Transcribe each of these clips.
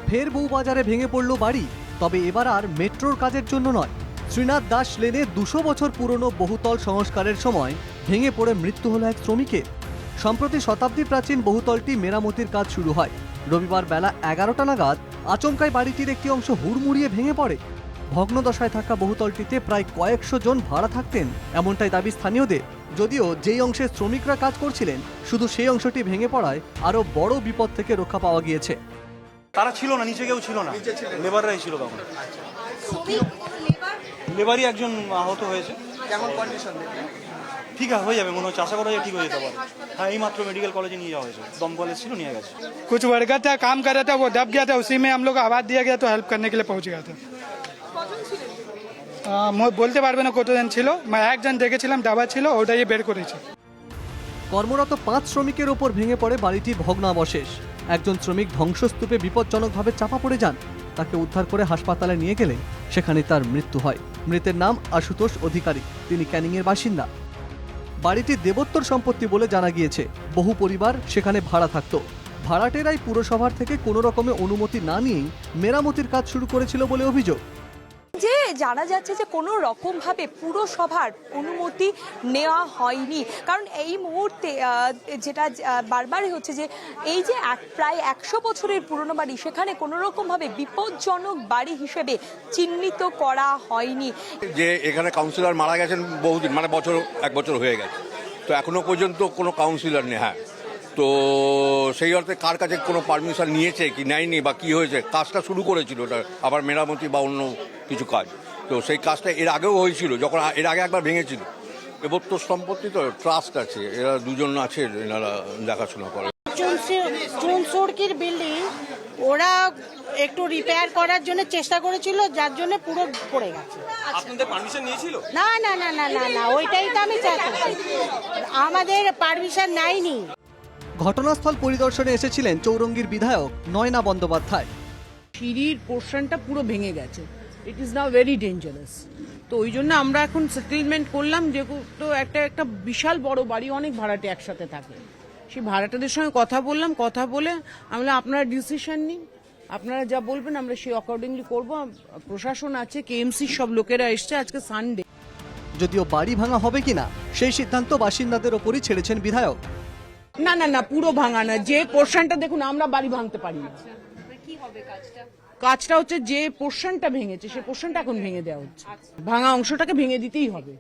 ফের বউবাজারে ভেঙে পড়ল বাড়ি, তবে এবার আর মেট্রোর কাজের জন্য নয়। শ্রীনাথ দাস লেনে 200 বছর পুরনো বহুতল সংস্কারের সময় ভেঙে পড়ে মৃত্যু হলো এক শ্রমিকের। সম্প্রতি শতাব্দী প্রাচীন বহুতলটি মেরামতির কাজ শুরু হয়। রবিবার বেলা 11টা নাগাদ আচমকাই বাড়িটির একটি অংশ হুড়মুড়িয়ে ভেঙে পড়ে। ভগ্নদশায় থাকা বহুতলটিতে প্রায় কয়েকশো জন ভাড়া থাকতেন, এমনটাই দাবি স্থানীয়দের। যদিও যেই অংশে শ্রমিকরা কাজ করছিলেন, শুধু সেই অংশটি ভেঙে পড়ায় আরও বড় বিপদ থেকে রক্ষা পাওয়া গিয়েছে। তারা ছিল না, নিচে কেউ ছিল না, লেবাররাই ছিল তখন। লেবারই একজন আহত হয়েছে। কেমন কন্ডিশন দেখলেন? ঠিক আছে, হয়ে যাবে মনে হচ্ছে, আশা করা যায় ঠিক হয়ে যেতে পারে। হ্যাঁ, এই মাত্র মেডিকেল কলেজে নিয়ে যাওয়া হয়েছে, দমকল ছিল, নিয়ে গেছে। कुछ वर्कर था, काम कर रहा था, वो दब गया था, उसी में हम लोग आवाज दिया गया तो हेल्प करने के लिए पहुंच गया था। বলতে পারবে না কতজন ছিল, একজন দেখেছিলাম দাবা ছিল, ওটাই বের করেছে। কর্মরত 5 শ্রমিকের ওপর ভেঙে পড়ে বাড়িটির ভগ্নাবশেষ। একজন শ্রমিক ধ্বংসস্তূপে বিপজ্জনকভাবে চাপা পড়ে যান। তাকে উদ্ধার করে হাসপাতালে নিয়ে গেলে সেখানে তার মৃত্যু হয়। মৃতের নাম আশুতোষ অধিকারী, তিনি ক্যানিংয়ের বাসিন্দা। বাড়িটি দেবোত্তর সম্পত্তি বলে জানা গিয়েছে। বহু পরিবার সেখানে ভাড়া থাকত। ভাড়াটেরাই পুরসভার থেকে কোনো রকমে অনুমতি না নিয়েই মেরামতির কাজ শুরু করেছিল বলে অভিযোগ। যে জানা যাচ্ছে যে কোনো রকমভাবে পুরসভার অনুমতি নেওয়া হয়নি, কারণ এই মুহূর্তে যেটা বারবারই হচ্ছে যে এই যে প্রায় 100 বছরের পুরনো বাড়ি, সেখানে কোনো রকমভাবে বিপজ্জনক বাড়ি হিসেবে চিহ্নিত করা হয়নি। যে এখানে কাউন্সিলর মারা গেছেন বহুদিন, মানে এক বছর হয়ে গেছে, তো এখনো পর্যন্ত কোনো কাউন্সিলর নেই। হ্যাঁ, তো সেই অর্থে কার কাছে কোনো পারমিশন নিয়েছে কি নেয়নি বা কি হয়েছে, কাজটা শুরু করেছিল ওটা আবার মেরামতি বা অন্য কিছু কাজ, তো সেই কাজটা এর আগেও হয়েছিল, যখন এর আগে একবার ভেঙেছিল। এবার তো সম্পত্তি তো ট্রাস্ট আছে, এরা দুজন আছে, এনারা দেখাশোনা করে। চুনসুরকির বিল্ডিং ওরা একটু রিপেয়ার করার জন্য চেষ্টা করেছিল, যার জন্য পুরো পড়ে গেছে। আপনাদের পারমিশন নিয়েছিল? না না না না না না, ওইটাই তো আমি চাইছি, আমাদের পারমিশন নাইনি। ঘটনাস্থল পরিদর্শনে এসেছিলেন চৌরঙ্গীর বিধায়ক নয়না বন্দ্যোপাধ্যায়। সিঁড়ির পোর্শনটা পুরো ভেঙে গেছে, it is now very dangerous. তো ওই জন্য আমরা এখন সেটেলমেন্ট করলাম, যেহেতু একটা বিশাল বড় বাড়ি, অনেক ভাড়াটে একসাথে থাকে, সেই ভাড়াটাদের সঙ্গে কথা বললাম, কথা বলে আমরা আপনারা ডিসিশন নিন, আপনারা যা বলবেন আমরা সেই অ্যাকর্ডিংলি করব। প্রশাসন আছে, কেএমসি সব লোকেরা এসছে, আজকে সানডে। যদিও বাড়ি ভাঙা হবে কিনা সেই সিদ্ধান্ত বাসিন্দাদের ওপরই ছেড়েছেন বিধায়ক। না না না, পুরো ভাঙা না, যে পোর্শনটা দেখুন, আমরা বাড়ি ভাঙতে পারি না। কাজটা হচ্ছে যে পোর্শনটা ভেঙেছে সেই পোর্শনটা এখন ভেঙে দেওয়া হচ্ছে, ভাঙা অংশটাকে ভেঙে দিতেই হবে।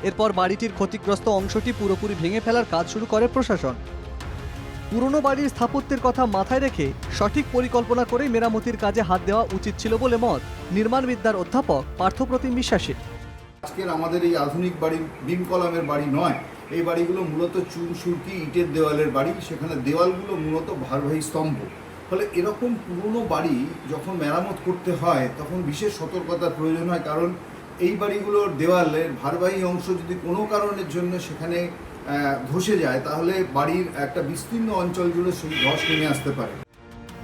এরপর বাড়িটির ক্ষতিগ্রস্ত অংশটি পুরোপুরি ভেঙে ফেলার কাজ শুরু করে প্রশাসন। পুরনো বাড়ির স্থাপত্যের কথা মাথায় রেখে সঠিক পরিকল্পনা করে মেরামতির কাজে হাত দেওয়া উচিত ছিল বলে মত নির্মাণবিদ্যার অধ্যাপক পার্থপ্রতিম বিশ্বাসের। আজকের আমাদের এই আধুনিক বাড়ি বিম কলামের বাড়ি নয়, এই বাড়িগুলো মূলত চুন সুরকি ইটের দেওয়ালের বাড়ি, সেখানে দেওয়ালগুলো মূলত ভারবাহী স্তম্ভ। ফলে এরকম পুরনো বাড়ি যখন মেরামত করতে হয় তখন বিশেষ সতর্কতার প্রয়োজন হয়, কারণ এই বাড়িগুলোর দেওয়ালের ভারবাহী অংশ যদি কোনো কারণের জন্য সেখানে ধসে যায়, তাহলে বাড়ির একটা বিস্তীর্ণ অঞ্চল জুড়ে সেই ধস নেমে আসতে পারে।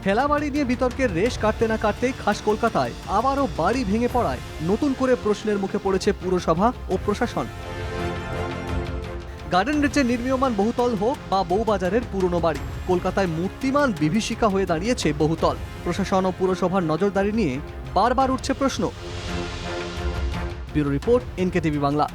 ঠেলা বাড়ি নিয়ে বিতর্কের রেশ কাটতে না কাটতেই খাস কলকাতায় আবারও বাড়ি ভেঙে পড়ায় নতুন করে প্রশ্নের মুখে পড়েছে পুরসভা ও প্রশাসন। গার্ডেন রিচে নির্মীয়মান বহুতল হোক বা বউবাজারের পুরনো বাড়ি, কলকাতায় মূর্তিমান বিভীষিকা হয়ে দাঁড়িয়েছে বহুতল। প্রশাসন ও পুরসভার নজরদারি নিয়ে বারবার উঠছে প্রশ্ন। Bureau report, NKTV Bangla.